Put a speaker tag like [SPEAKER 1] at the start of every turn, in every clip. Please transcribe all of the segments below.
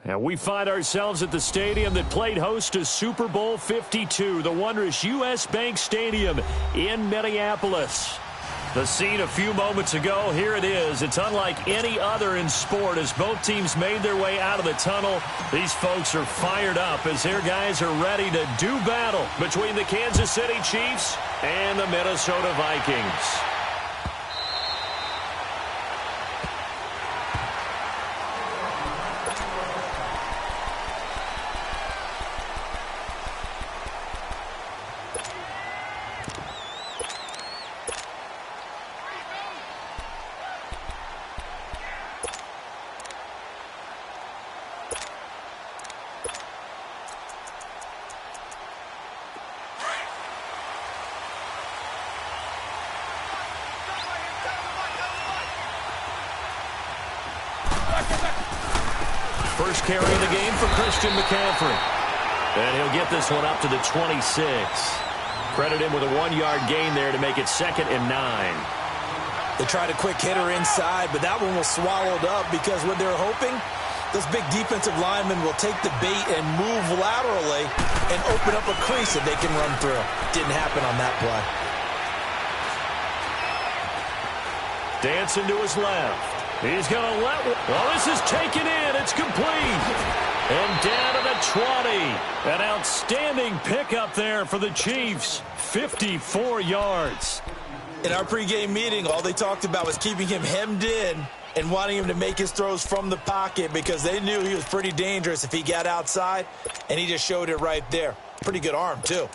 [SPEAKER 1] And we find ourselves at the stadium that played host to Super Bowl 52, the wondrous U.S. Bank Stadium in Minneapolis. The scene a few moments ago, here it is. It's unlike any other in sport as both teams made their way out of the tunnel. These folks are fired up as their guys are ready to do battle between the Kansas City Chiefs and the Minnesota Vikings. First carry of the game for Christian McCaffrey. And he'll get this one up to the 26. Credit him with a 1-yard gain there to make it 2nd and 9.
[SPEAKER 2] They tried a quick hitter inside, but that one was swallowed up because what they're hoping, those big defensive linemen will take the bait and move laterally and open up a crease that they can run through. Didn't happen on that play.
[SPEAKER 1] Dancing to his left. He's going to let one. Well, this is taken in. It's complete. And down to the 20. An outstanding pickup there for the Chiefs. 54 yards.
[SPEAKER 2] In our pregame meeting, all they talked about was keeping him hemmed in and wanting him to make his throws from the pocket because they knew he was pretty dangerous if he got outside, and he just showed it right there. Pretty good arm, too.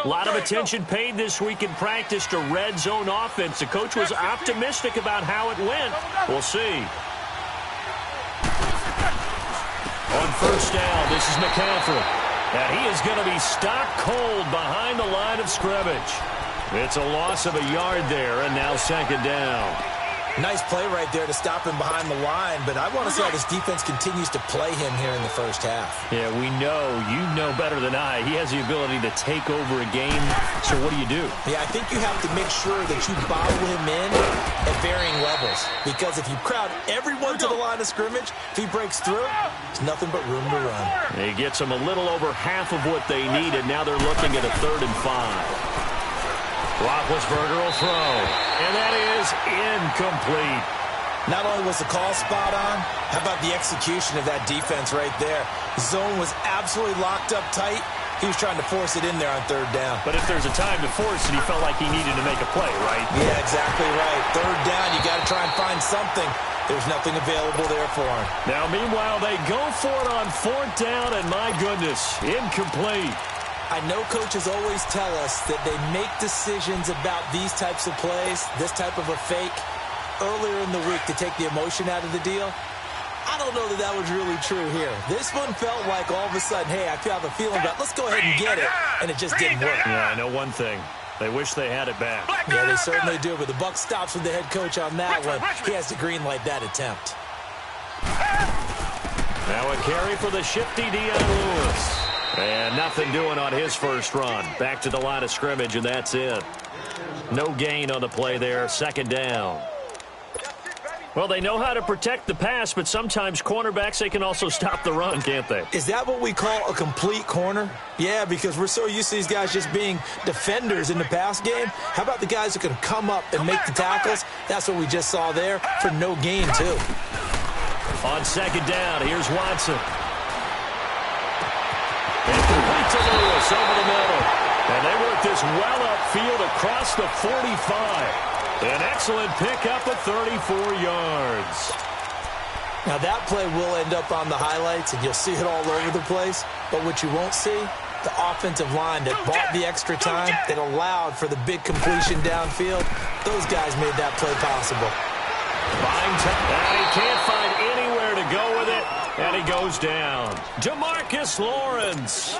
[SPEAKER 1] A lot of attention paid this week in practice to red zone offense. The coach was optimistic about how it went. We'll see. On first down, this is McCaffrey. And he is going to be stopped cold behind the line of scrimmage. It's a loss of a yard there, and now 2nd down.
[SPEAKER 2] Nice play right there to stop him behind the line, but I want to see how this defense continues to play him here in the first half.
[SPEAKER 1] Yeah, we know. You know better than I. He has the ability to take over a game. So what do you do?
[SPEAKER 2] Yeah, I think you have to make sure that you bottle him in at varying levels. Because if you crowd everyone to the line of scrimmage, if he breaks through, there's nothing but room to run.
[SPEAKER 1] He gets them a little over half of what they needed. Now they're looking at a 3rd and 5. Roethlisberger will throw, and that is incomplete.
[SPEAKER 2] Not only was the call spot on, how about the execution of that defense right there? Zone was absolutely locked up tight. He was trying to force it in there on 3rd down.
[SPEAKER 1] But if there's a time to force it, he felt like he needed to make a play, right?
[SPEAKER 2] Yeah, exactly right. 3rd down, you got to try and find something. There's nothing available there for him.
[SPEAKER 1] Now, meanwhile, they go for it on 4th down, and my goodness, incomplete.
[SPEAKER 2] I know coaches always tell us that they make decisions about these types of plays, this type of a fake, earlier in the week to take the emotion out of the deal. I don't know that that was really true here. This one felt like all of a sudden, hey, I have a feeling about let's go ahead and get it, and it just didn't work.
[SPEAKER 1] Yeah, I know one thing. They wish they had it back.
[SPEAKER 2] Yeah, they certainly do, but the buck stops with the head coach on that one. He has to green light that attempt.
[SPEAKER 1] Now a carry for the shifty Dion Lewis. And nothing doing on his first run. Back to the line of scrimmage, and that's it. No gain on the play there. 2nd down. Well, they know how to protect the pass, but sometimes cornerbacks, they can also stop the run, can't they?
[SPEAKER 2] Is that what we call a complete corner? Yeah, because we're so used to these guys just being defenders in the pass game. How about the guys who can come up and make the tackles? That's what we just saw there for no gain, too.
[SPEAKER 1] On 2nd down, here's Watson. And complete to Lewis over the middle. And they work this well upfield across the 45. An excellent pickup at 34 yards.
[SPEAKER 2] Now that play will end up on the highlights, and you'll see it all over the place. But what you won't see, the offensive line that bought the extra time, that allowed for the big completion downfield, those guys made that play possible.
[SPEAKER 1] Buying time. And he can't find anywhere to go with it. And he goes down. Demarcus Lawrence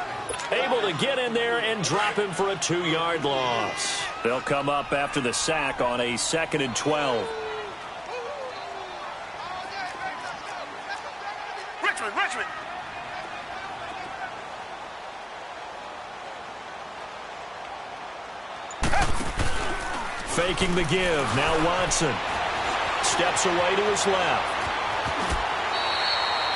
[SPEAKER 1] able to get in there and drop him for a 2-yard loss. They'll come up after the sack on a 2nd and 12.
[SPEAKER 3] Richmond.
[SPEAKER 1] Faking the give. Now Watson steps away to his left.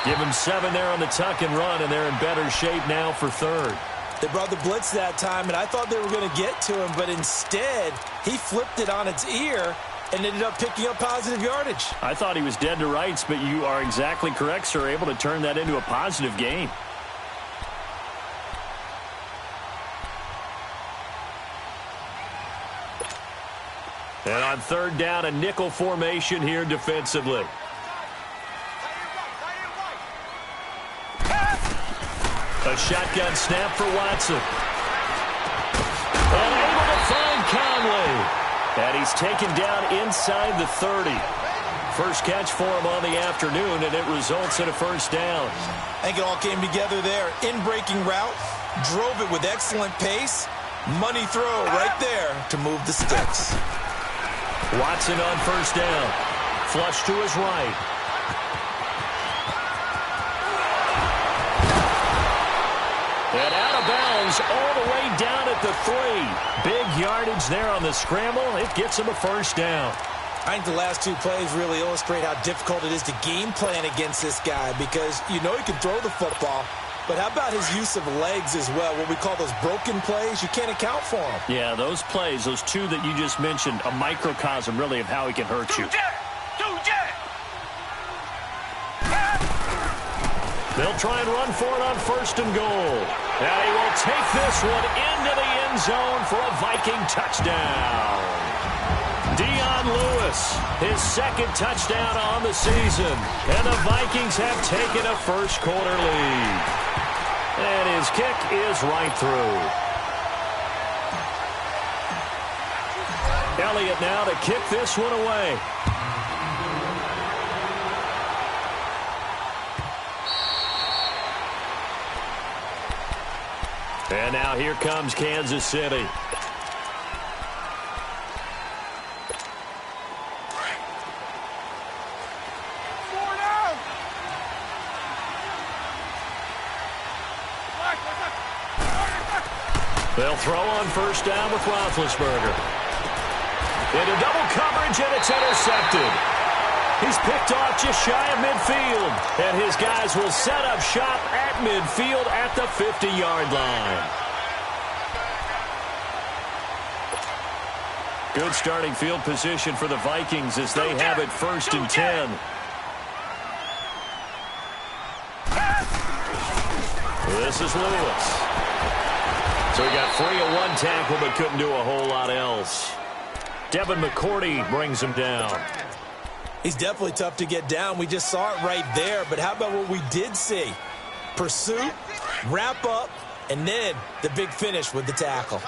[SPEAKER 1] Give him 7 there on the tuck and run, and they're in better shape now for third.
[SPEAKER 2] They brought the blitz that time, and I thought they were going to get to him, but instead, he flipped it on its ear and ended up picking up positive yardage.
[SPEAKER 1] I thought he was dead to rights, but you are exactly correct, sir, able to turn that into a positive gain. And on third down, a nickel formation here defensively. A shotgun snap for Watson. And able to find Conley. And he's taken down inside the 30. First catch for him on the afternoon, and it results in a first down.
[SPEAKER 2] I think it all came together there. In-breaking route, drove it with excellent pace. Money throw right there to move the sticks.
[SPEAKER 1] Watson on first down. Flush to his right. And out of bounds all the way down at the 3. Big yardage there on the scramble. It gets him a first down.
[SPEAKER 2] I think the last 2 plays really illustrate how difficult it is to game plan against this guy because you know he can throw the football, but how about his use of legs as well? What we call those broken plays, you can't account for them.
[SPEAKER 1] Yeah, those plays, those 2 that you just mentioned, a microcosm really of how he can hurt you. They'll try and run for it on first and goal. And he will take this one into the end zone for a Viking touchdown. Dion Lewis, his second touchdown on the season. And the Vikings have taken a first-quarter lead. And his kick is right through. Elliott now to kick this one away. And now here comes Kansas City. They'll throw on first down with Roethlisberger. Into double coverage, and it's intercepted. He's picked off just shy of midfield. And his guys will set up shop at midfield at the 50-yard line. Good starting field position for the Vikings as they have it first and 10. This is Lewis. So he got free of one tackle but couldn't do a whole lot else. Devin McCourty brings him down.
[SPEAKER 2] He's definitely tough to get down. We just saw it right there. But how about what we did see? Pursuit, wrap up, and then the big finish with the tackle.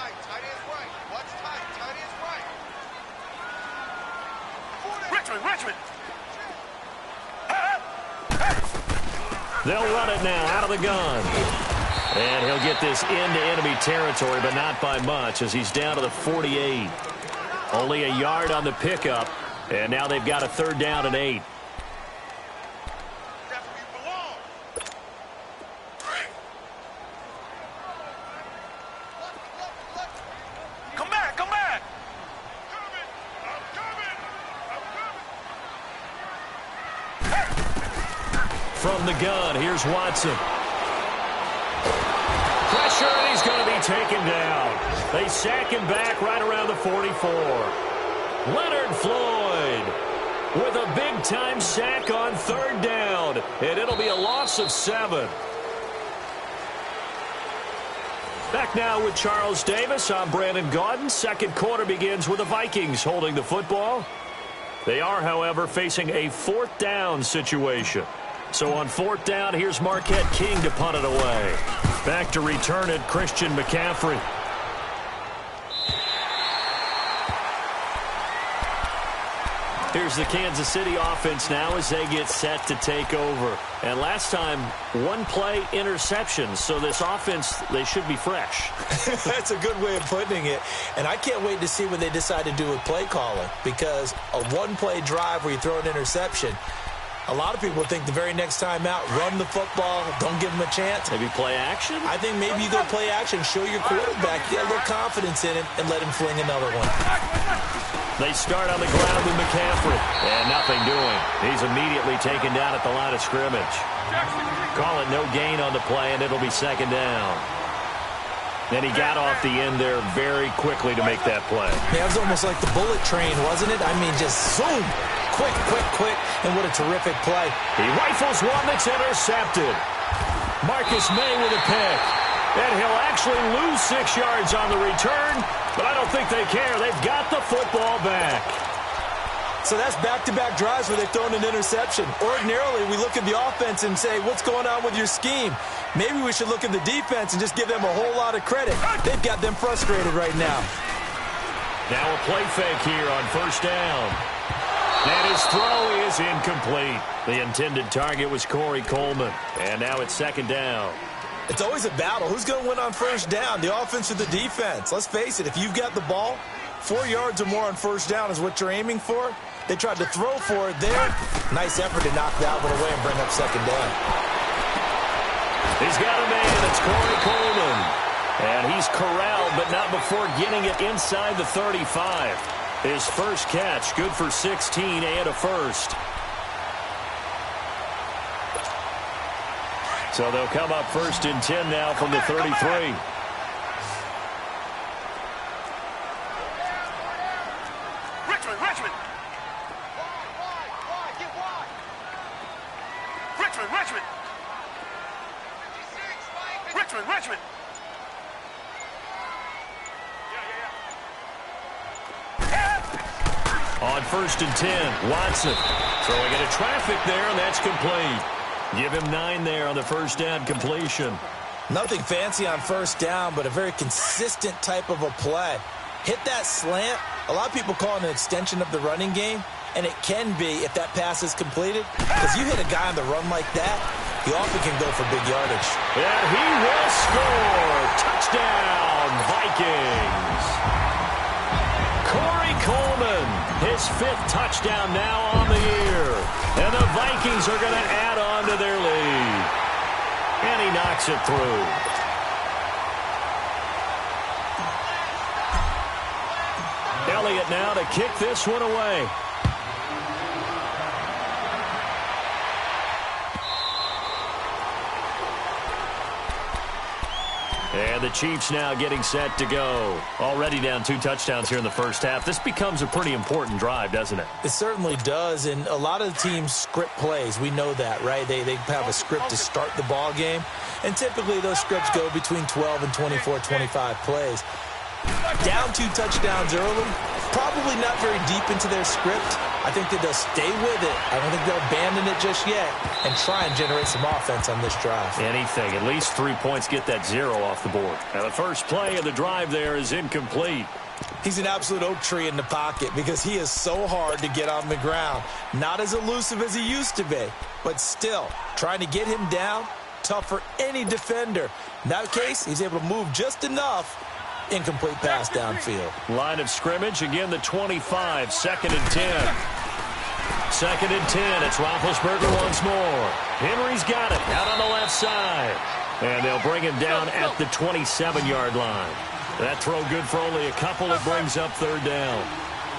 [SPEAKER 3] Richmond.
[SPEAKER 1] They'll run it now out of the gun. And he'll get this into enemy territory, but not by much as he's down to the 48. Only a yard on the pickup. And now they've got a third down and 8.
[SPEAKER 3] Come back.
[SPEAKER 1] From the gun, here's Watson. Pressure, and he's going to be taken down. They sack him back right around the 44. Leonard Floyd with a big-time sack on third down, and it'll be a loss of 7. Back now with Charles Davis. I'm Brandon Gaudin. Second quarter begins with the Vikings holding the football. They are, however, facing a fourth down situation. So on fourth down, here's Marquette King to punt it away. Back to return it, Christian McCaffrey. Here's the Kansas City offense now as they get set to take over. And last time, one play interception. So this offense, they should be fresh.
[SPEAKER 2] That's a good way of putting it. And I can't wait to see what they decide to do with play calling. Because a one-play drive where you throw an interception, a lot of people think the very next time out, run the football, don't give them a chance.
[SPEAKER 1] Maybe play action?
[SPEAKER 2] I think maybe you go play action, show your quarterback, get a little confidence in it, and let him fling another one.
[SPEAKER 1] They start on the ground with McCaffrey. And nothing doing. He's immediately taken down at the line of scrimmage. Call it no gain on the play, and it'll be second down. And he got off the end there very quickly to make that play.
[SPEAKER 2] Yeah, it was almost like the bullet train, wasn't it? I mean, just zoom. Quick, quick, quick. And what a terrific play.
[SPEAKER 1] He rifles one that's intercepted. Marcus May with a pick. And he'll actually lose 6 yards on the return, but I don't think they care. They've got the football back.
[SPEAKER 2] So that's back-to-back drives where they've thrown an interception. Ordinarily, we look at the offense and say, what's going on with your scheme? Maybe we should look at the defense and just give them a whole lot of credit. They've got them frustrated right now.
[SPEAKER 1] Now a play fake here on first down. And his throw is incomplete. The intended target was Corey Coleman. And now it's second down.
[SPEAKER 2] It's always a battle. Who's going to win on first down, the offense or the defense? Let's face it, if you've got the ball, 4 yards or more on first down is what you're aiming for. They tried to throw for it there. Nice effort to knock that one away and bring up second down.
[SPEAKER 1] He's got a man. It's Corey Coleman. And he's corralled, but not before getting it inside the 35. His first catch, good for 16 and a first. So they'll come up first and 10 now from the 33.
[SPEAKER 3] Richmond. Richmond.
[SPEAKER 1] On first and 10, Watson throwing into traffic there, and that's complete. Give him 9 there on the first down completion.
[SPEAKER 2] Nothing fancy on first down, but a very consistent type of a play. Hit that slant. A lot of people call it an extension of the running game, and it can be if that pass is completed. Because you hit a guy on the run like that, he often can go for big yardage.
[SPEAKER 1] And he will score. Touchdown, Vikings. Corey Coleman, his 5th touchdown now on the year. And the Vikings are going to add on to their lead. And he knocks it through. Elliott now to kick this one away. And the Chiefs now getting set to go. Already down 2 touchdowns here in the first half. This becomes a pretty important drive, doesn't it?
[SPEAKER 2] It certainly does, and a lot of the teams script plays. We know that, right? They have a script to start the ball game, and typically those scripts go between 12 and 24, 25 plays. Down 2 touchdowns early, probably not very deep into their script. I think that they'll stay with it. I don't think they'll abandon it just yet and try and generate some offense on this drive.
[SPEAKER 1] Anything. At least 3 points, get that 0 off the board. Now the first play of the drive there is incomplete.
[SPEAKER 2] He's an absolute oak tree in the pocket because he is so hard to get on the ground. Not as elusive as he used to be, but still, trying to get him down, tough for any defender. In that case, he's able to move just enough. Incomplete pass downfield.
[SPEAKER 1] Line of scrimmage, again the 25, second and 10. Second and 10, it's Roethlisberger once more. Henry's got it, out on the left side. And they'll bring him down at the 27-yard line. That throw good for only a couple. It brings up third down.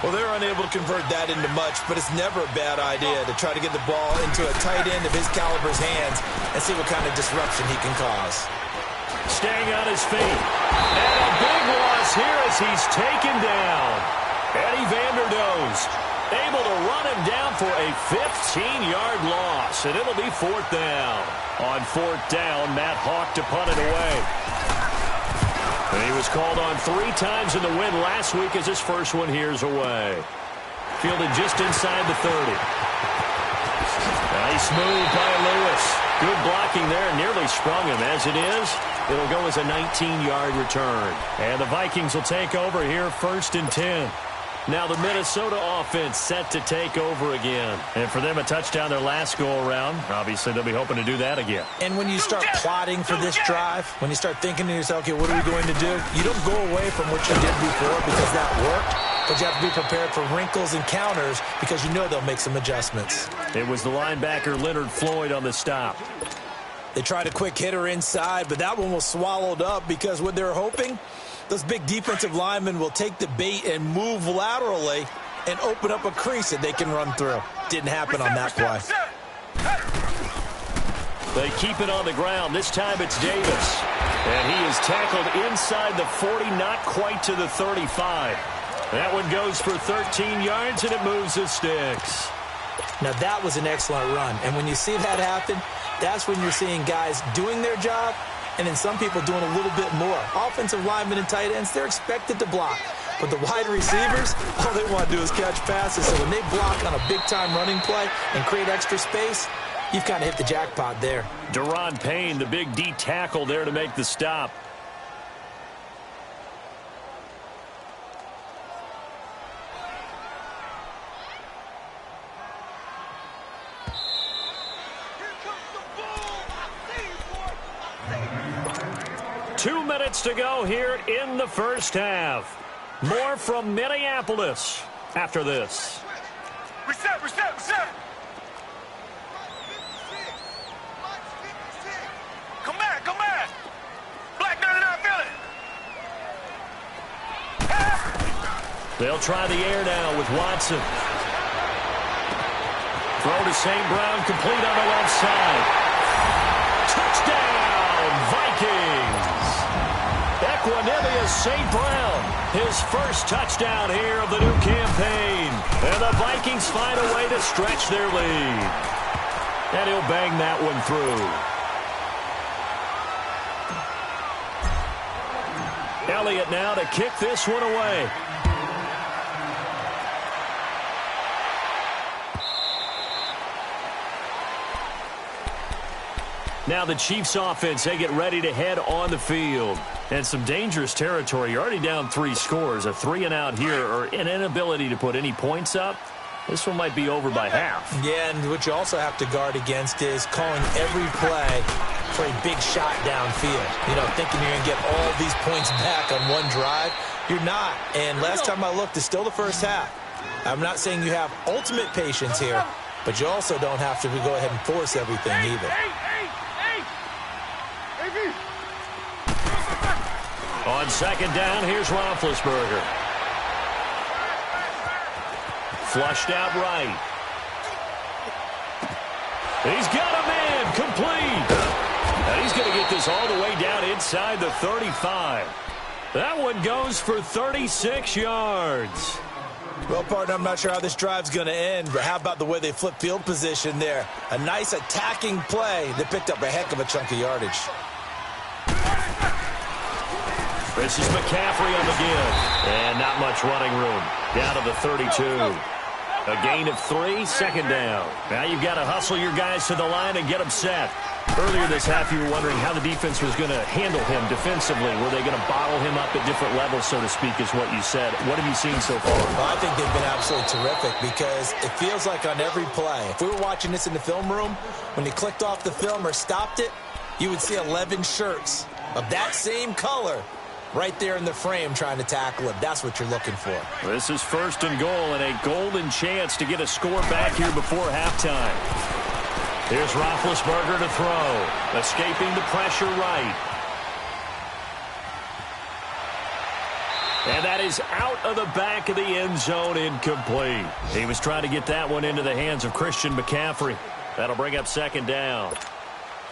[SPEAKER 2] Well, they're unable to convert that into much, but it's never a bad idea to try to get the ball into a tight end of his caliber's hands and see what kind of disruption he can cause.
[SPEAKER 1] Staying on his feet. And a big loss here as he's taken down. Eddie Vanderdoes able to run him down for a 15-yard loss, and it'll be fourth down. On fourth down, Matt Hawk to punt it away. And he was called on 3 times in the win last week as his first one here's away. Fielded just inside the 30. Nice move by Lewis. Good blocking there, nearly sprung him. As it is, it'll go as a 19-yard return. And the Vikings will take over here first and 10. Now the Minnesota offense set to take over again. And for them, a touchdown their last go-around. Obviously, they'll be hoping to do that again.
[SPEAKER 2] And when you start plotting for this drive, when you start thinking to yourself, okay, what are we going to do? You don't go away from what you did before because that worked. But you have to be prepared for wrinkles and counters because you know they'll make some adjustments.
[SPEAKER 1] It was the linebacker Leonard Floyd on the stop.
[SPEAKER 2] They tried a quick hitter inside, but that one was swallowed up because what they're hoping, those big defensive linemen will take the bait and move laterally and open up a crease that they can run through. Didn't happen on that play.
[SPEAKER 1] They keep it on the ground. This time it's Davis. And he is tackled inside the 40, not quite to the 35. That one goes for 13 yards, and it moves the sticks.
[SPEAKER 2] Now, that was an excellent run. And when you see that happen, that's when you're seeing guys doing their job and then some people doing a little bit more. Offensive linemen and tight ends, they're expected to block. But the wide receivers, all they want to do is catch passes. So when they block on a big-time running play and create extra space, you've kind of hit the jackpot there.
[SPEAKER 1] Daron Payne, the big D tackle there to make the stop. Two minutes to go here in the first half. More from Minneapolis after this.
[SPEAKER 3] Reset, reset, reset. Come back, come back. Black 99 Philly.
[SPEAKER 1] They'll try the air now with Watson. Throw to St. Brown, complete on the left side. Touchdown, Vikings. Equanimeous St. Brown, his first touchdown here of the new campaign. And the Vikings find a way to stretch their lead. And he'll bang that one through. Elliott now to kick this one away. Now the Chiefs offense, they get ready to head on the field. And some dangerous territory. You're already down 3 scores. A 3-and-out here or an inability to put any points up. This one might be over by half.
[SPEAKER 2] Yeah, and what you also have to guard against is calling every play for a big shot downfield. You know, thinking you're going to get all these points back on one drive. You're not. And last time I looked, it's still the first half. I'm not saying you have ultimate patience here, but you also don't have to go ahead and force everything either.
[SPEAKER 1] On second down, here's Roethlisberger. Flushed out right. He's got a man complete. And he's going to get this all the way down inside the 35. That one goes for 36 yards.
[SPEAKER 2] Well, partner, I'm not sure how this drive's going to end, but how about the way they flip field position there? A nice attacking play that picked up a heck of a chunk of yardage.
[SPEAKER 1] This is McCaffrey on the give. And not much running room. Down to the 32. A gain of 3, second down. Now you've got to hustle your guys to the line and get them set. Earlier this half, you were wondering how the defense was going to handle him defensively. Were they going to bottle him up at different levels, so to speak, is what you said. What have you seen so far?
[SPEAKER 2] Well, I think they've been absolutely terrific because it feels like on every play, if we were watching this in the film room, when you clicked off the film or stopped it, you would see 11 shirts of that same color right there in the frame trying to tackle him. That's what you're looking for.
[SPEAKER 1] This is first and goal and a golden chance to get a score back here before halftime. Here's Roethlisberger to throw. Escaping the pressure right. And that is out of the back of the end zone, incomplete. He was trying to get that one into the hands of Christian McCaffrey. That'll bring up second down.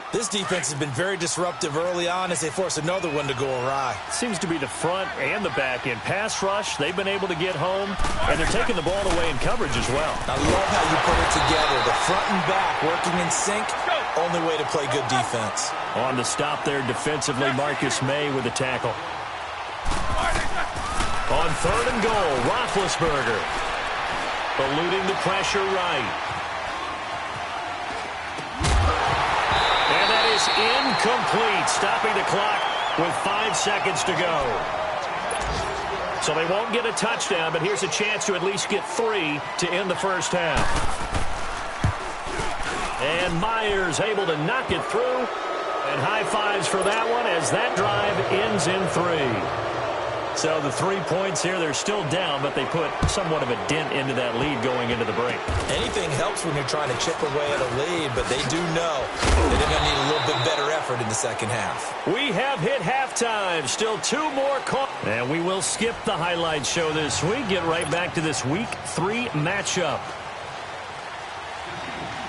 [SPEAKER 2] This defense has been very disruptive early on as they force another one to go awry.
[SPEAKER 1] Seems to be the front and the back end. Pass rush, they've been able to get home, and they're taking the ball away in coverage as well.
[SPEAKER 2] I love how you put it together. The front and back working in sync, only way to play good defense.
[SPEAKER 1] On the stop there defensively, Marcus May with the tackle. On third and goal, Roethlisberger. Eluding the pressure right. Incomplete, stopping the clock with 5 seconds to go. So they won't get a touchdown, but here's a chance to at least get 3 to end the first half. And Myers able to knock it through. And high fives for that one as that drive ends in 3. So the 3 points here, they're still down, but they put somewhat of a dent into that lead going into the break.
[SPEAKER 2] Anything helps when you're trying to chip away at a lead, but they do know that they're going to need a little bit better effort in the second half.
[SPEAKER 1] We have hit halftime. Still 2 more calls. And we will skip the highlight show this week. Get right back to this Week 3 matchup.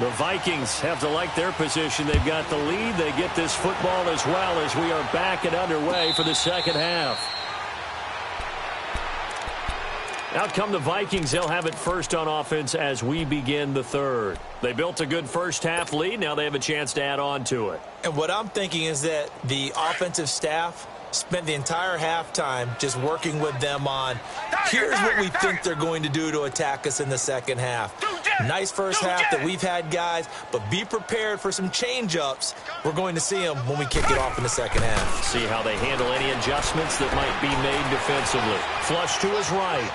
[SPEAKER 1] The Vikings have to like their position. They've got the lead. They get this football as well as we are back and underway for the second half. Out come the Vikings. They'll have it first on offense as we begin the third. They built a good first half lead. Now they have a chance to add on to it.
[SPEAKER 2] And what I'm thinking is that the offensive staff spent the entire halftime just working with them on, here's what we think they're going to do to attack us in the second half. Nice first half that we've had, guys, but be prepared for some change-ups. We're going to see them when we kick it off in the second half.
[SPEAKER 1] See how they handle any adjustments that might be made defensively. Flush to his right.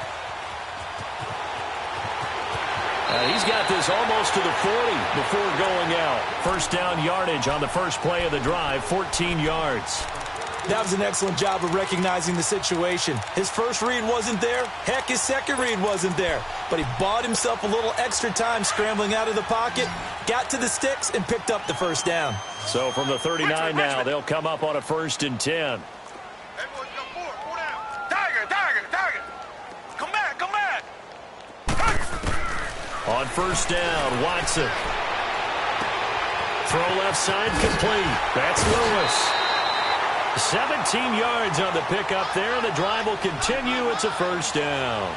[SPEAKER 1] He's got this almost to the 40 before going out. First down yardage on the first play of the drive, 14 yards.
[SPEAKER 2] That was an excellent job of recognizing the situation. His first read wasn't there. Heck, his second read wasn't there. But he bought himself a little extra time scrambling out of the pocket, got to the sticks, and picked up the first down.
[SPEAKER 1] So from the 39 now, they'll come up on a 1st and 10. On first down, Watson. Throw left side complete. That's Lewis. 17 yards on the pickup there. The drive will continue. It's a first down.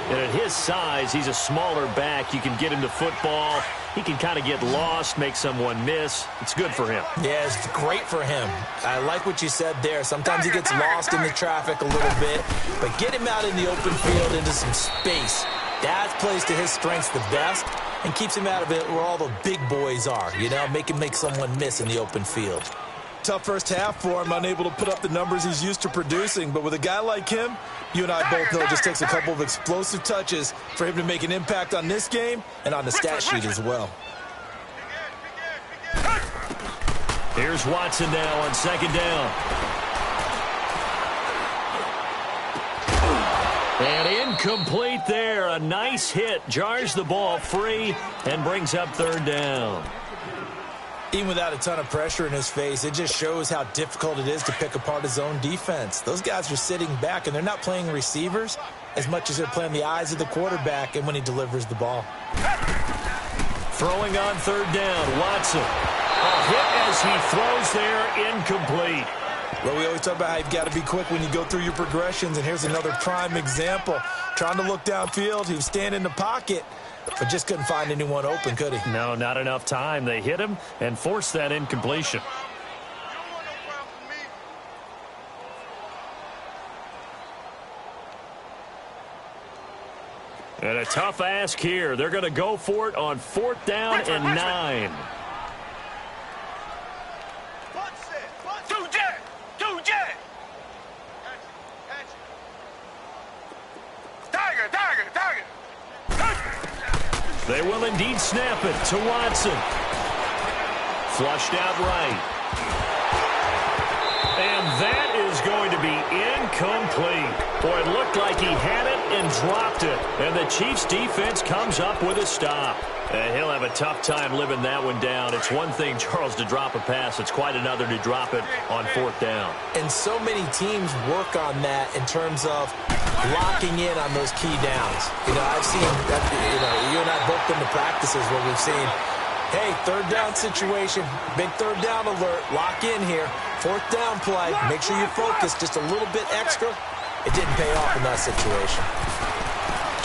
[SPEAKER 1] And at his size, he's a smaller back. You can get him to football. He can kind of get lost, make someone miss. It's good for him.
[SPEAKER 2] Yeah, it's great for him. I like what you said there. Sometimes he gets lost in the traffic a little bit, but get him out in the open field into some space. That plays to his strengths the best and keeps him out of it where all the big boys are, you know, make someone miss in the open field.
[SPEAKER 4] Tough first half for him, unable to put up the numbers he's used to producing. But with a guy like him, you and I both know it just takes a couple of explosive touches for him to make an impact on this game and on the stat sheet as well.
[SPEAKER 1] Here's Watson now on second down. And incomplete there. A nice hit. Jars the ball free and brings up third down.
[SPEAKER 2] Even without a ton of pressure in his face, it just shows how difficult it is to pick apart his own defense. Those guys are sitting back, and they're not playing receivers as much as they're playing the eyes of the quarterback and when he delivers the ball.
[SPEAKER 1] Throwing on third down, Watson. A hit as he throws there, incomplete.
[SPEAKER 4] Well, we always talk about how you've got to be quick when you go through your progressions, and here's another prime example. Trying to look downfield, he was standing in the pocket, but just couldn't find anyone open, could he?
[SPEAKER 1] No, not enough time. They hit him and forced that incompletion. And a tough ask here. They're going to go for it on 4th down and 9. They will indeed snap it to Watson. Flushed out right. And that is going to be incomplete. Boy, it looked like he had it and dropped it. And the Chiefs defense comes up with a stop. He'll have a tough time living that one down. It's one thing, Charles, to drop a pass. It's quite another to drop it on 4th down.
[SPEAKER 2] And so many teams work on that in terms of locking in on those key downs. You know, I've seen that, you and I both been to practices where we've seen, hey, 3rd down situation, big 3rd down alert, lock in here. 4th down play, make sure you focus just a little bit extra. It didn't pay off in that situation.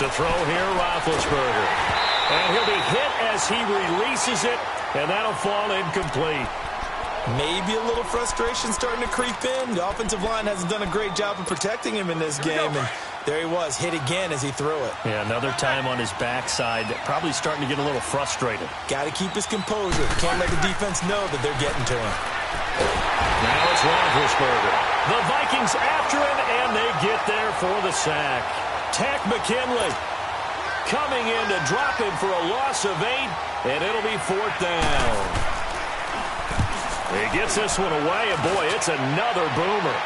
[SPEAKER 1] To throw here, Roethlisberger. And he'll be hit as he releases it, and that'll fall incomplete.
[SPEAKER 4] Maybe a little frustration starting to creep in. The offensive line hasn't done a great job of protecting him in this game, and there he was, hit again as he threw it.
[SPEAKER 1] Yeah, another time on his backside, probably starting to get a little frustrated.
[SPEAKER 4] Got to keep his composure. Can't let the defense know that they're getting to him.
[SPEAKER 1] Now it's Roethlisberger. The Vikings after him, and they get there for the sack. Takk McKinley coming in to drop him for a loss of 8, and it'll be 4th down. He gets this one away, and boy, it's another boomer.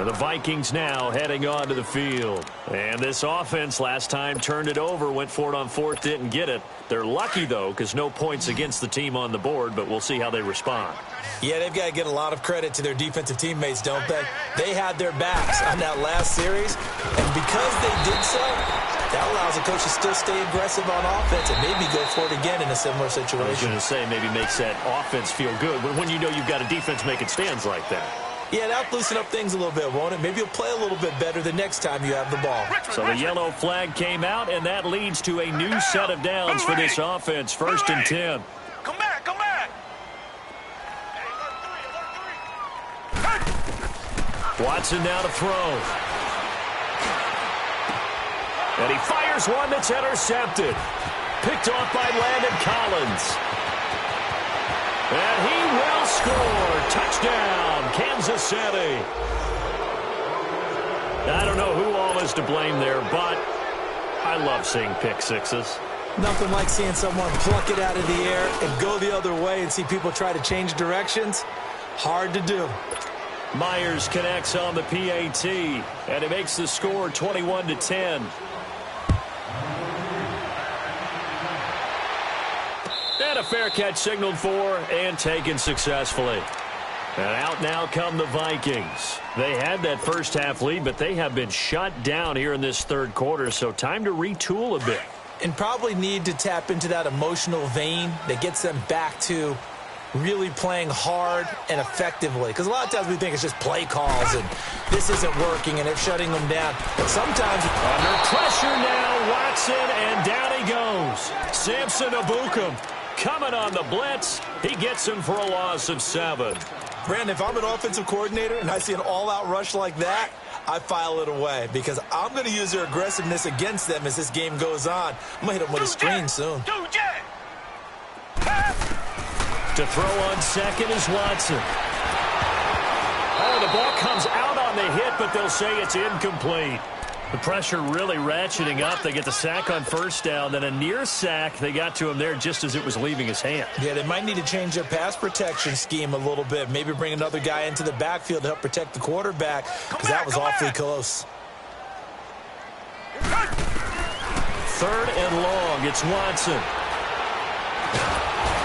[SPEAKER 1] The Vikings now heading onto the field. And this offense last time turned it over, went for it on fourth, didn't get it. They're lucky, though, because no points against the team on the board, but we'll see how they respond.
[SPEAKER 4] Yeah, they've got to get a lot of credit to their defensive teammates, don't they? They had their backs on that last series, and because they did so, that allows the coach to still stay aggressive on offense and maybe go for it again in a similar situation.
[SPEAKER 1] I was going to say, maybe makes that offense feel good, but when you know you've got a defense making stands like that.
[SPEAKER 4] Yeah, that'll loosen up things a little bit, won't it? Maybe you'll play a little bit better the next time you have the ball.
[SPEAKER 1] So the yellow flag came out, and that leads to a new set of downs for this offense. First and 10.
[SPEAKER 3] Come back, come back.
[SPEAKER 1] Watson now to throw. And he fires one that's intercepted. Picked off by Landon Collins. And he will score. Touchdown, Kansas City. I don't know who all is to blame there, but I love seeing pick sixes.
[SPEAKER 4] Nothing like seeing someone pluck it out of the air and go the other way and see people try to change directions. Hard to do.
[SPEAKER 1] Myers connects on the PAT, and it makes the score 21-10. And a fair catch signaled for and taken successfully. And out now come the Vikings. They had that first half lead, but they have been shut down here in this third quarter, so time to retool a bit.
[SPEAKER 4] And probably need to tap into that emotional vein that gets them back to really playing hard and effectively. Because a lot of times we think it's just play calls and this isn't working and they're shutting them down. But sometimes
[SPEAKER 1] under pressure now, Watson, and down he goes. Samson Ebukam coming on the blitz. He gets him for a loss of 7.
[SPEAKER 4] Brandon, if I'm an offensive coordinator and I see an all-out rush like that, I file it away because I'm going to use their aggressiveness against them as this game goes on. I'm going to hit them with a screen soon.
[SPEAKER 1] To throw on second is Watson. Oh, the ball comes out on the hit, but they'll say it's incomplete. The pressure really ratcheting up. They get the sack on first down, then a near sack. They got to him there just as it was leaving his hand.
[SPEAKER 4] Yeah, they might need to change their pass protection scheme a little bit. Maybe bring another guy into the backfield to help protect the quarterback because that was awfully close.
[SPEAKER 1] Third and long. It's Watson.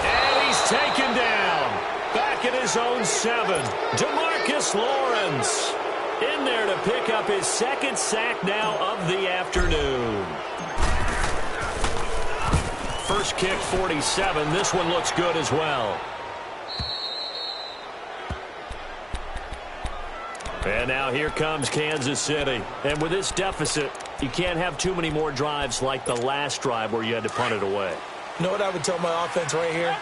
[SPEAKER 1] And he's taken down. Back at his own 7. DeMarcus Lawrence in there to pick up his second sack now of the afternoon. First kick, 47. This one looks good as well. And now here comes Kansas City. And with this deficit, you can't have too many more drives like the last drive where you had to punt it away.
[SPEAKER 4] You know what I would tell my offense right here?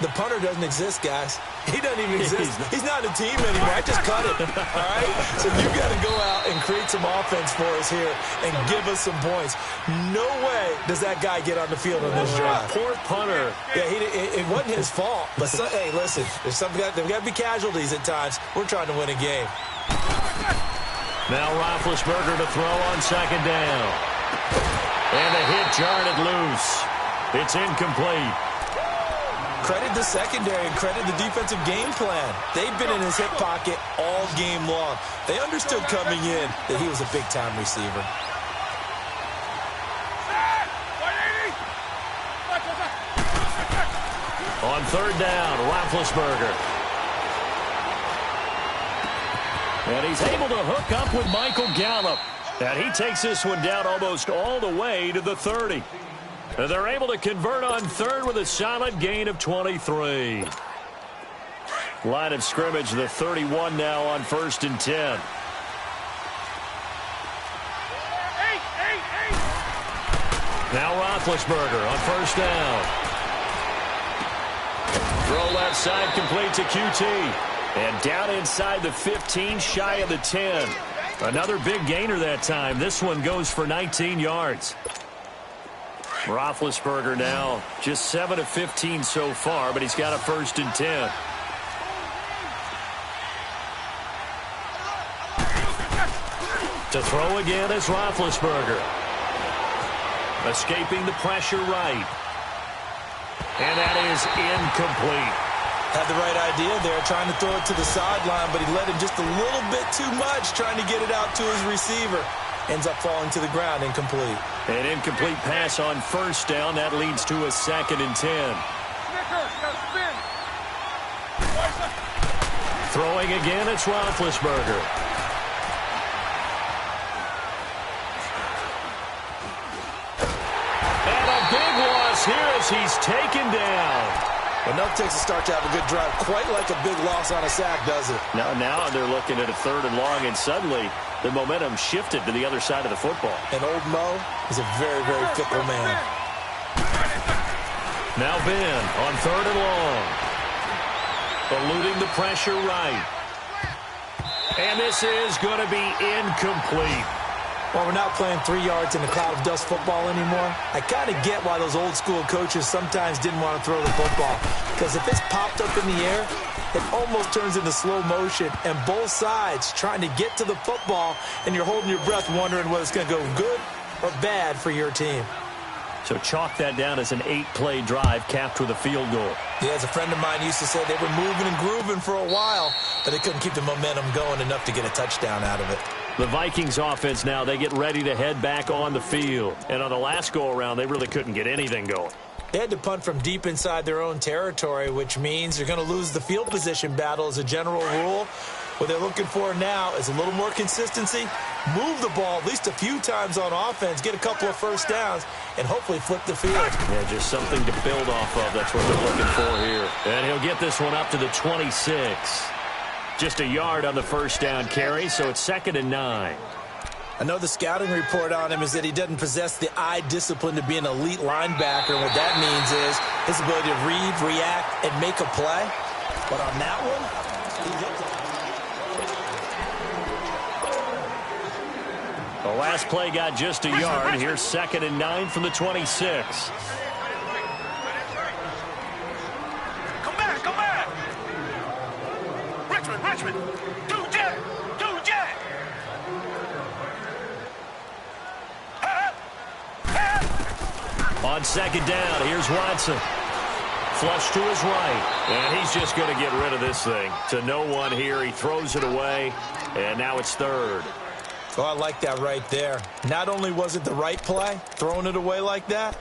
[SPEAKER 4] The punter doesn't exist, guys. He doesn't even exist. He's not a team anymore. I just cut it, all right? So you got to go out and create some offense for us here and give us some points. No way does that guy get on the field on this drive.
[SPEAKER 1] Poor punter.
[SPEAKER 4] Yeah, it wasn't his fault. But, hey, listen, there's got to be casualties at times. We're trying to win a game.
[SPEAKER 1] Now Roethlisberger to throw on second down. And the hit jarred it loose. It's incomplete.
[SPEAKER 4] Credit the secondary and credit the defensive game plan. They've been in his hip pocket all game long. They understood coming in that he was a big-time receiver.
[SPEAKER 1] On third down, Roethlisberger. And he's able to hook up with Michael Gallup. And he takes this one down almost all the way to the 30. And they're able to convert on third with a solid gain of 23. Line of scrimmage, the 31 now on first and 10. Now Roethlisberger on first down. Throw left side complete to QT. And down inside the 15, shy of the 10. Another big gainer that time. This one goes for 19 yards. Roethlisberger now just 7 of 15 so far, but he's got a first and 10. To throw again is Roethlisberger. Escaping the pressure right. And that is incomplete.
[SPEAKER 4] Had the right idea there, trying to throw it to the sideline, but he let him just a little bit too much, trying to get it out to his receiver. Ends up falling to the ground, incomplete.
[SPEAKER 1] An incomplete pass on first down. That leads to a 2nd and 10. Throwing again, it's Roethlisberger. And a big loss here as he's taken down.
[SPEAKER 4] Enough takes a start to have a good drive. Quite like a big loss on a sack, does it?
[SPEAKER 1] Now they're looking at a 3rd and long, and suddenly the momentum shifted to the other side of the football.
[SPEAKER 4] And old Mo is a very, very fickle man.
[SPEAKER 1] Now Ben on 3rd and long. Eluding the pressure right. And this is going to be incomplete.
[SPEAKER 4] Well, we're not playing 3 yards in a cloud of dust football anymore. I kind of get why those old school coaches sometimes didn't want to throw the football. Because if it's popped up in the air, it almost turns into slow motion. And both sides trying to get to the football, and you're holding your breath wondering whether it's going to go good or bad for your team.
[SPEAKER 1] So chalk that down as an 8-play drive capped with a field goal.
[SPEAKER 4] Yeah, as a friend of mine used to say, they were moving and grooving for a while, but they couldn't keep the momentum going enough to get a touchdown out of it.
[SPEAKER 1] The Vikings offense now, they get ready to head back on the field. And on the last go-around, they really couldn't get anything going.
[SPEAKER 4] They had to punt from deep inside their own territory, which means they're going to lose the field position battle as a general rule. What they're looking for now is a little more consistency, move the ball at least a few times on offense, get a couple of first downs, and hopefully flip the field.
[SPEAKER 1] Yeah, just something to build off of. That's what they're looking for here. And he'll get this one up to the 26. Just a yard on the first down carry, so it's 2nd and 9.
[SPEAKER 4] I know the scouting report on him is that he doesn't possess the eye discipline to be an elite linebacker. And what that means is his ability to read, react, and make a play. But on that one, he looked like...
[SPEAKER 1] The last play got just a yard. Here's 2nd and 9 from the 26.
[SPEAKER 3] Come back. Richmond. Two jet.
[SPEAKER 1] On 2nd down, here's Watson. Flush to his right. And he's just going to get rid of this thing. To no one here. He throws it away. And now it's 3rd.
[SPEAKER 4] Oh, I like that right there. Not only was it the right play, throwing it away like that,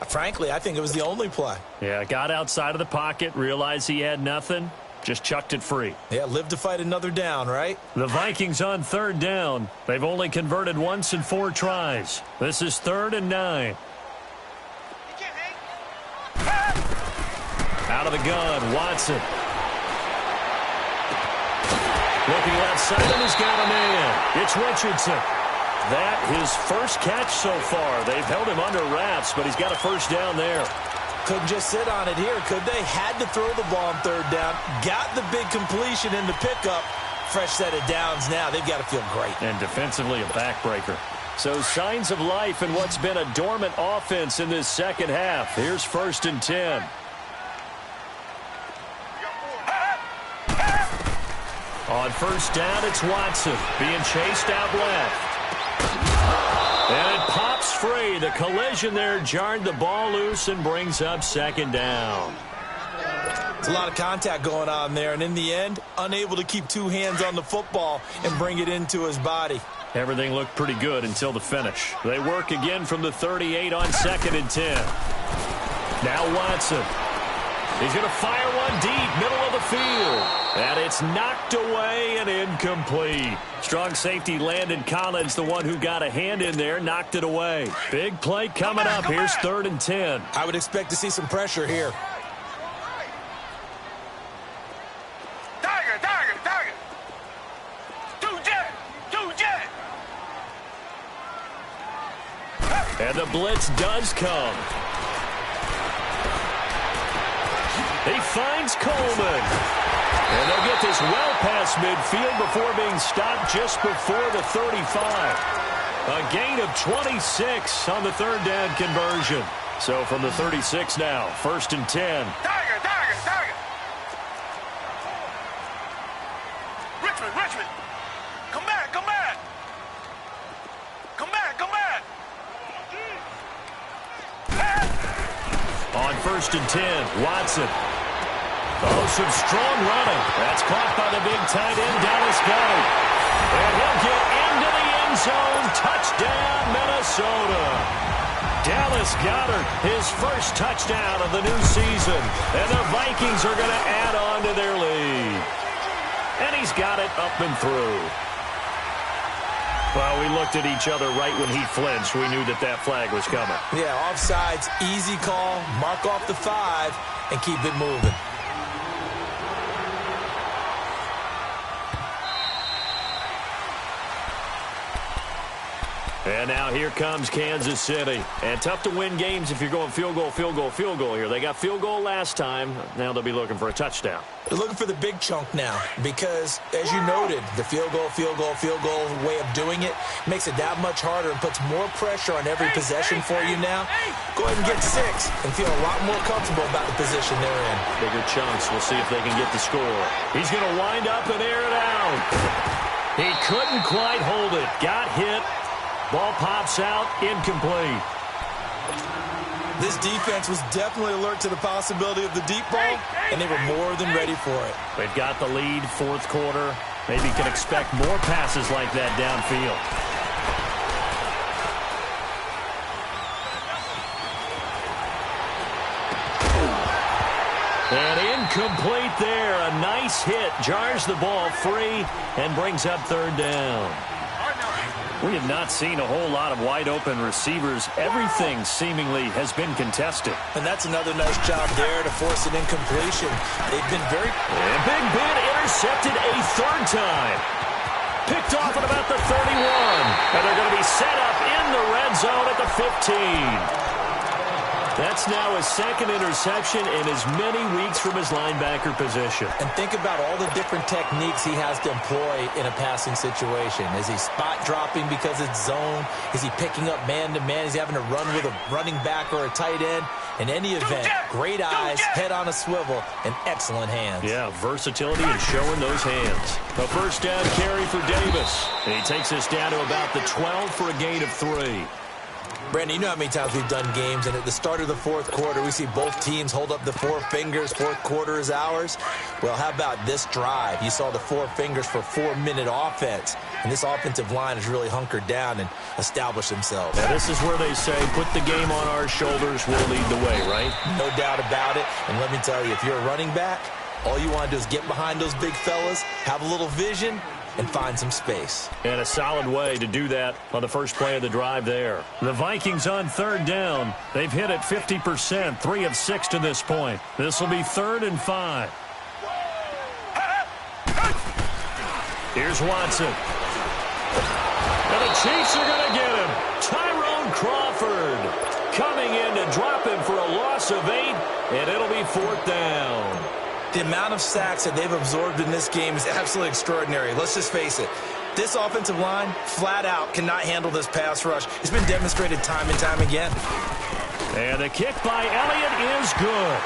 [SPEAKER 4] frankly, I think it was the only play.
[SPEAKER 1] Yeah, got outside of the pocket, realized he had nothing, just chucked it free.
[SPEAKER 4] Yeah, live to fight another down, right?
[SPEAKER 1] The Vikings on 3rd down. They've only converted once in 4 tries. This is 3rd and 9. Out of the gun, Watson. Looking left side, and he's got a man. It's Richardson. That his first catch so far. They've held him under wraps, but he's got a first down there.
[SPEAKER 4] Couldn't just sit on it here, could they? Had to throw the ball on 3rd down. Got the big completion in the pickup. Fresh set of downs now. They've got to feel great.
[SPEAKER 1] And defensively, a backbreaker. So signs of life in what's been a dormant offense in this second half. Here's 1st and 10. On 1st down, it's Watson being chased out left. And it pops free. The collision there jarred the ball loose and brings up 2nd down.
[SPEAKER 4] There's a lot of contact going on there, and in the end, unable to keep 2 hands on the football and bring it into his body.
[SPEAKER 1] Everything looked pretty good until the finish. They work again from the 38 on 2nd and 10. Now Watson. He's going to fire one deep, middle of the field. And it's knocked away and incomplete. Strong safety Landon Collins, the one who got a hand in there, knocked it away. Big play coming up. Here's 3rd and 10.
[SPEAKER 4] I would expect to see some pressure here.
[SPEAKER 3] Tiger. Two jet.
[SPEAKER 1] And the blitz does come. He finds Coleman. And they'll get this well past midfield before being stopped just before the 35. A gain of 26 on the 3rd down conversion. So from the 36 now, 1st and 10.
[SPEAKER 3] Tiger. Richmond. Come back.
[SPEAKER 1] On 1st and 10, Watson. Oh, some strong running. That's caught by the big tight end, Dallas Goedert. And he'll get into the end zone. Touchdown, Minnesota. Dallas Goedert, his first touchdown of the new season. And the Vikings are going to add on to their lead. And he's got it up and through. Well, we looked at each other right when he flinched. We knew that that flag was coming.
[SPEAKER 2] Yeah, offsides, easy call. Mark off the 5 and keep it moving.
[SPEAKER 1] And now here comes Kansas City. And tough to win games if you're going field goal, field goal, field goal here. They got field goal last time. Now they'll be looking for a touchdown.
[SPEAKER 2] They're looking for the big chunk now because, as you noted, the field goal way of doing it makes it that much harder and puts more pressure on every possession for you now. Go ahead and get 6 and feel a lot more comfortable about the position they're in.
[SPEAKER 1] Bigger chunks. We'll see if they can get the score. He's going to wind up and air it out. He couldn't quite hold it. Got hit. Ball pops out, incomplete.
[SPEAKER 4] This defense was definitely alert to the possibility of the deep ball, and they were more than ready for it.
[SPEAKER 1] They've got the lead, fourth quarter. Maybe can expect more passes like that downfield. And incomplete there. A nice hit. Jars the ball free and brings up third down. We have not seen a whole lot of wide-open receivers. Everything seemingly has been contested.
[SPEAKER 2] And that's another nice job there to force an incompletion. They've been very...
[SPEAKER 1] And Big Ben intercepted a third time. Picked off at about the 31. And they're going to be set up in the red zone at the 15. That's now his second interception in as many weeks from his linebacker position.
[SPEAKER 2] And think about all the different techniques he has to employ in a passing situation. Is he spot dropping because it's zone? Is he picking up man-to-man? Is he having to run with a running back or a tight end? In any event, great eyes, head on a swivel, and excellent hands.
[SPEAKER 1] Yeah, versatility and showing those hands. A first down carry for Davis. And he takes us down to about the 12 for a gain of 3.
[SPEAKER 2] Brandon, you know how many times we've done games, and at the start of the fourth quarter, we see both teams hold up the 4 fingers, fourth quarter is ours. Well, how about this drive? You saw the 4 fingers for 4-minute offense, and this offensive line has really hunkered down and established themselves.
[SPEAKER 1] Now, this is where they say, put the game on our shoulders, we'll lead the way, right?
[SPEAKER 2] No doubt about it, and let me tell you, if you're a running back, all you want to do is get behind those big fellas, have a little vision, and find some space.
[SPEAKER 1] And a solid way to do that on the first play of the drive there. The Vikings on third down. They've hit it 50%, 3 of 6 to this point. This will be 3rd and 5. Here's Watson. And the Chiefs are going to get him. Tyrone Crawford coming in to drop him for a loss of 8, and it'll be 4th down.
[SPEAKER 2] The amount of sacks that they've absorbed in this game is absolutely extraordinary. Let's just face it. This offensive line, flat out, cannot handle this pass rush. It's been demonstrated time and time again.
[SPEAKER 1] And the kick by Elliott is good.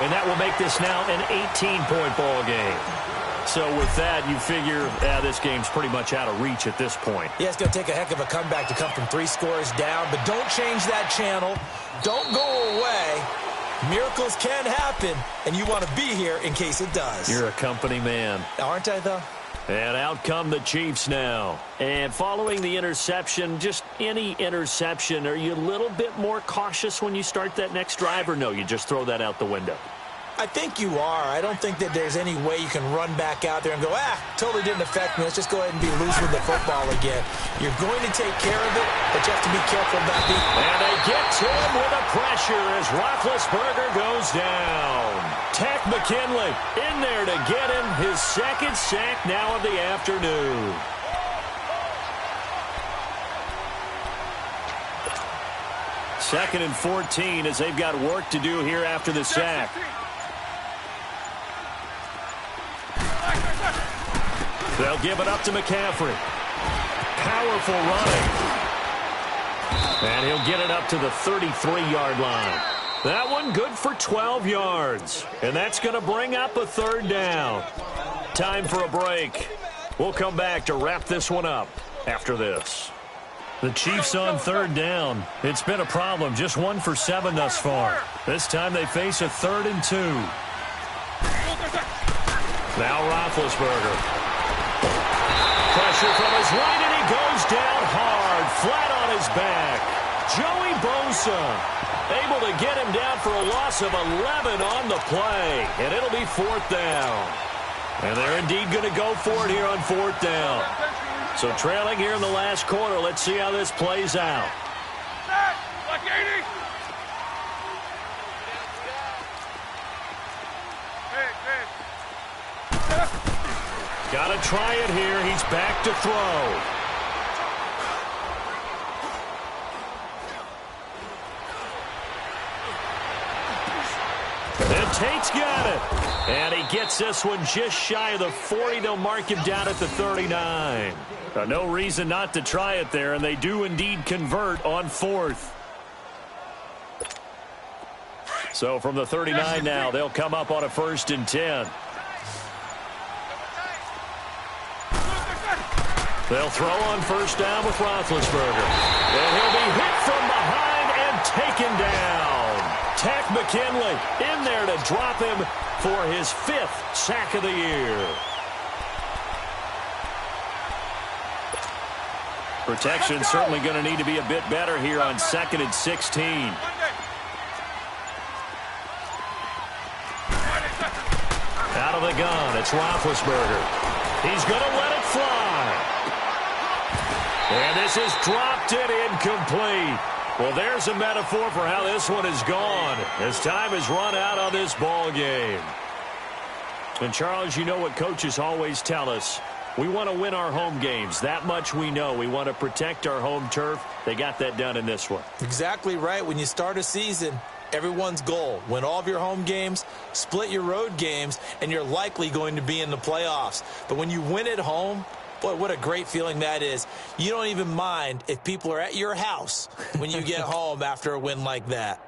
[SPEAKER 1] And that will make this now an 18-point ball game. So with that, you figure this game's pretty much out of reach at this point.
[SPEAKER 2] Yeah, it's going to take a heck of a comeback to come from 3 scores down. But don't change that channel. Don't go away. Miracles can happen, and you want to be here in case it does.
[SPEAKER 1] You're a company man.
[SPEAKER 2] Aren't I, though?
[SPEAKER 1] And out come the Chiefs now. And following the interception, just any interception, are you a little bit more cautious when you start that next drive, or no, you just throw that out the window?
[SPEAKER 2] I think you are. I don't think that there's any way you can run back out there and go, totally didn't affect me. Let's just go ahead and be loose with the football again. You're going to take care of it, but you have to be careful about being...
[SPEAKER 1] And they get to him with a pressure as Roethlisberger goes down. Takk McKinley in there to get him his 2nd sack now of the afternoon. Second and 14 as they've got work to do here after the sack. They'll give it up to McCaffrey. Powerful running. And he'll get it up to the 33-yard line. That one good for 12 yards. And that's going to bring up a 3rd down. Time for a break. We'll come back to wrap this one up after this. The Chiefs on 3rd down. It's been a problem. Just 1 for 7 thus far. This time they face a 3rd and 2. Now Roethlisberger. Pressure from his right, and he goes down hard, flat on his back. Joey Bosa able to get him down for a loss of 11 on the play, and it'll be 4th down. And they're indeed going to go for it here on 4th down. So trailing here in the last quarter, let's see how this plays out.
[SPEAKER 3] Like 80.
[SPEAKER 1] Got to try it here. He's back to throw. And Tate's got it. And he gets this one just shy of the 40. They'll mark him down at the 39. No reason not to try it there, and they do indeed convert on 4th. So from the 39 now, they'll come up on a 1st and 10. They'll throw on 1st down with Roethlisberger. And he'll be hit from behind and taken down. Takk McKinley in there to drop him for his 5th sack of the year. Protection certainly going to need to be a bit better here on 2nd and 16. Out of the gun, it's Roethlisberger. He's going to let it fly. And this is dropped and incomplete. Well, there's a metaphor for how this one is gone as time has run out on this ball game. And, Charles, you know what coaches always tell us. We want to win our home games. That much we know. We want to protect our home turf. They got that done in this one.
[SPEAKER 2] Exactly right. When you start a season, everyone's goal, win all of your home games, split your road games, and you're likely going to be in the playoffs. But when you win at home, boy, what a great feeling that is. You don't even mind if people are at your house when you get home after a win like that.